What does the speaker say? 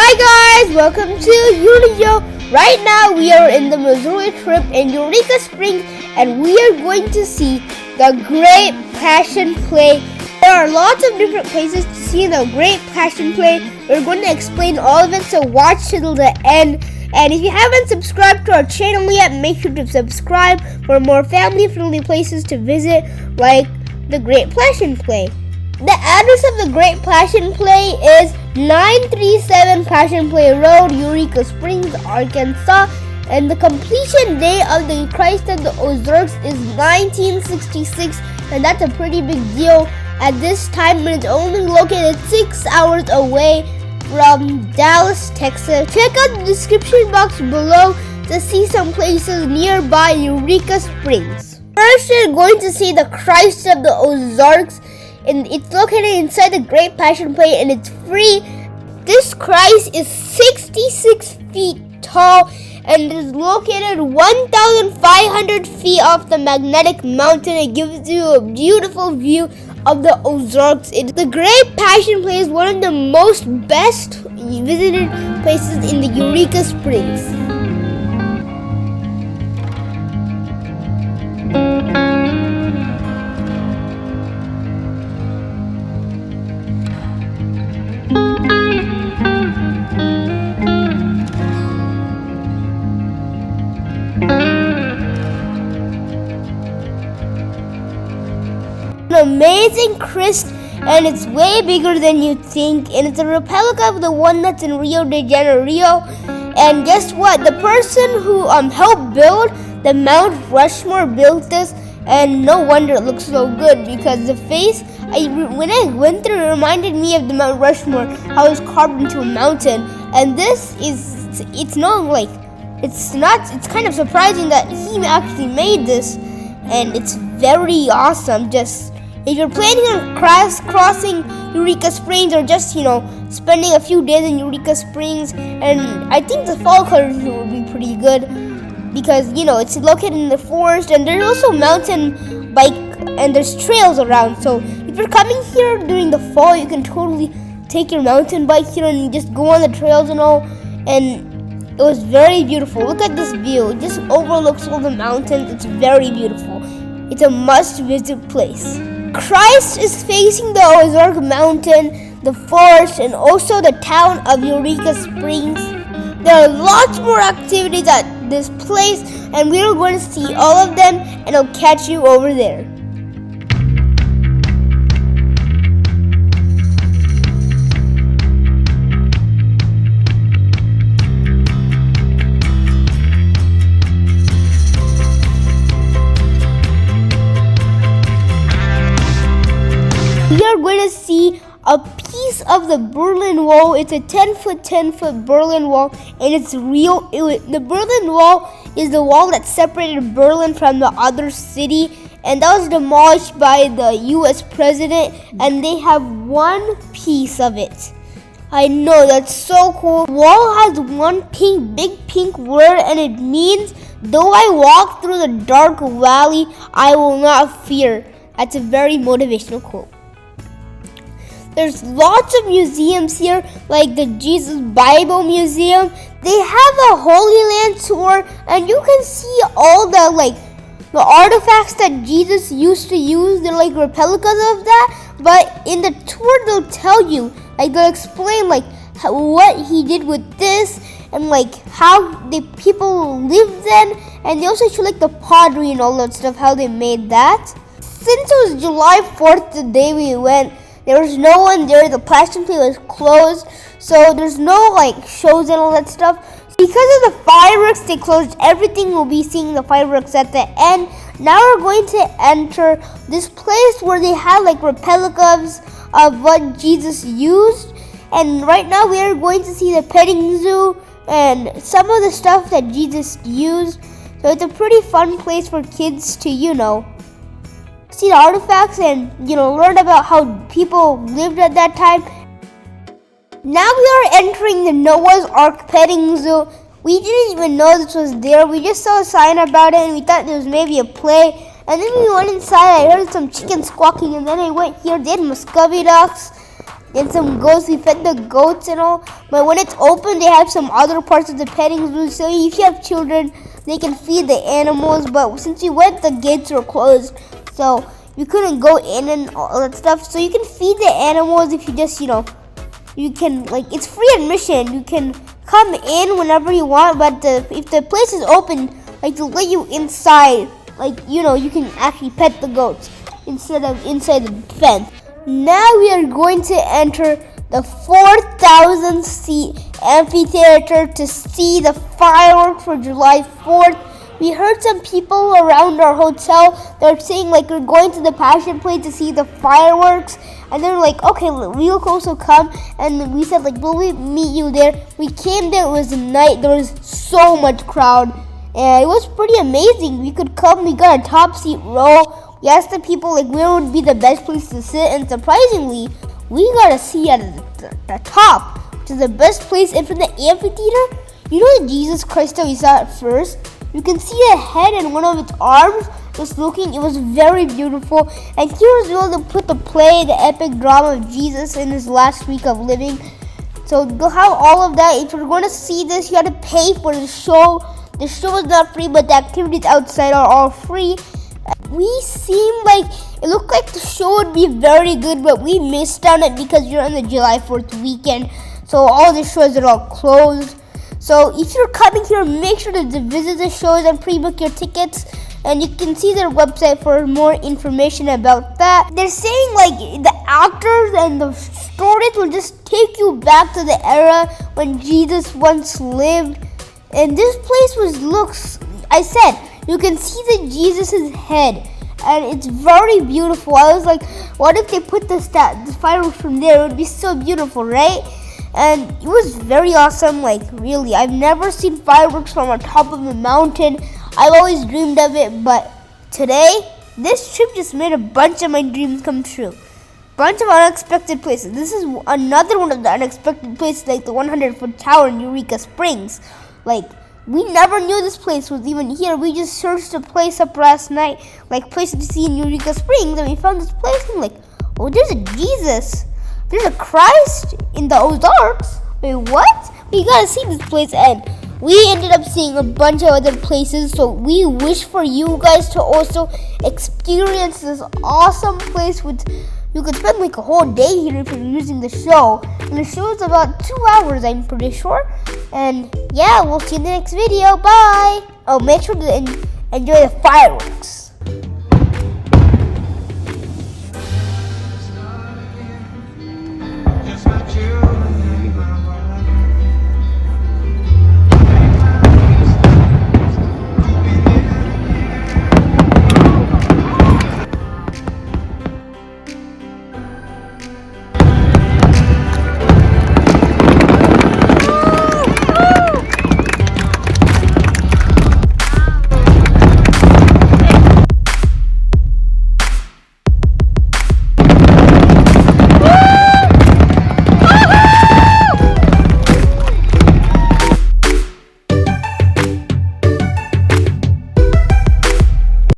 Hi guys, welcome to UNIJOU. Right now we are in the Missouri trip in Eureka Springs and we are going to see the Great Passion Play. There are lots of different places to see the Great Passion Play. We're going to explain all of it, so watch till the end. And if you haven't subscribed to our channel yet, make sure to subscribe for more family-friendly places to visit like the Great Passion Play. The address of the Great Passion Play is 937 Passion Play Road, Eureka Springs, Arkansas, and the completion day of the Christ of the Ozarks is 1966, and that's a pretty big deal at this time, and it's only located 6 hours away from Dallas, Texas. Check out the description box below to see some places nearby Eureka Springs. First, you're going to see the Christ of the Ozarks, and it's located inside the Great Passion Play, and it's free. This Christ is 66 feet tall and is located 1,500 feet off the magnetic mountain. It gives you a beautiful view of the Ozarks. The Great Passion Play is one of the most best visited places in the Eureka Springs. An amazing Christ, and it's way bigger than you think, and it's a replica of the one that's in Rio de Janeiro. And guess what? The person who helped build the Mount Rushmore built this, and no wonder it looks so good, because the face, when I went through, it reminded me of the Mount Rushmore, how it was carved into a mountain. And this is, it's kind of surprising that he actually made this, and it's very awesome. Just if you're planning on crossing Eureka Springs, or just spending a few days in Eureka Springs, and I think the fall colors will be pretty good, because it's located in the forest, and there's also mountain bike and there's trails around. So if you're coming here during the fall, you can totally take your mountain bike here and just go on the trails and all. And it was very beautiful. Look at this view. It just overlooks all the mountains. It's very beautiful. It's a must-visit place. Christ is facing the Ozark Mountain, the forest, and also the town of Eureka Springs. There are lots more activities at this place, and we are going to see all of them, and I'll catch you over there. We are going to see a piece of the Berlin Wall. It's a 10-foot Berlin Wall, and it's real. The Berlin Wall is the wall that separated Berlin from the other city, and that was demolished by the U.S. president, and they have one piece of it. I know, that's so cool. The wall has one big pink word, and it means, though I walk through the dark valley, I will not fear. That's a very motivational quote. There's lots of museums here, like the Jesus Bible Museum. They have a Holy Land tour, and you can see all the artifacts that Jesus used to use. They're like replicas of that, but in the tour they'll tell you, they'll explain what he did with this, and how the people lived then, and they also show the pottery and all that stuff, how they made that. Since it was July 4th, the day we went, there was no one there. The Passion Play was closed, so there's no shows and all that stuff. Because of the fireworks, they closed everything. We'll be seeing the fireworks at the end. Now we're going to enter this place where they have replicas of what Jesus used. And right now we are going to see the petting zoo and some of the stuff that Jesus used. So it's a pretty fun place for kids to, see the artifacts and learn about how people lived at that time. Now we are entering the Noah's Ark petting zoo. We didn't even know this was there. We just saw a sign about it and we thought it was maybe a play. And then we went inside. I heard some chickens squawking, and then I went here. They had Muscovy ducks, and some goats. We fed the goats and all. But when it's open, they have some other parts of the petting zoo. So if you have children, they can feed the animals. But since we went, the gates were closed, so you couldn't go in and all that stuff. So you can feed the animals if you just, you can, like, it's free admission. You can come in whenever you want, but if the place is open, like, they'll let you inside. Like, you can actually pet the goats instead of inside the fence. Now we are going to enter the 4,000 seat amphitheater to see the fireworks for July 4th. We heard some people around our hotel, they're saying like we're going to the Passion Play to see the fireworks. And they're like, okay, we'll also come. And we said like, will we meet you there? We came there, it was night, there was so much crowd. And it was pretty amazing. We could come, we got a top seat row. We asked the people like where would be the best place to sit, and surprisingly, we got a seat at the top, which is the best place. And for the amphitheater, Jesus Christ that we saw at first? You can see a head and one of its arms just looking. It was very beautiful. And here was where they put the play, the epic drama of Jesus in his last week of living. So you'll have all of that. If you're going to see this, you have to pay for the show. The show is not free, but the activities outside are all free. We seemed like, it looked like the show would be very good, but we missed on it because you're on the July 4th weekend. So all the shows are all closed. So if you're coming here, make sure to visit the shows and pre-book your tickets. And you can see their website for more information about that. They're saying like the actors and the stories will just take you back to the era when Jesus once lived. And this place looks, I said, you can see the Jesus' head. And it's very beautiful. I was like, what if they put the fireworks from there? It would be so beautiful, right? And it was very awesome, like really. I've never seen fireworks from on top of a mountain. I've always dreamed of it, but today, this trip just made a bunch of my dreams come true. Bunch of unexpected places. This is another one of the unexpected places, like the 100-foot tower in Eureka Springs. Like, we never knew this place was even here. We just searched the place up last night, like places to see in Eureka Springs, and we found this place and like, oh, there's a Jesus. There's a Christ in the Ozarks. Wait, what? We gotta see this place. And we ended up seeing a bunch of other places. So we wish for you guys to also experience this awesome place. You could spend like a whole day here if you're using the show. And the show is about 2 hours, I'm pretty sure. And yeah, we'll see you in the next video. Bye. Oh, make sure to enjoy the fireworks.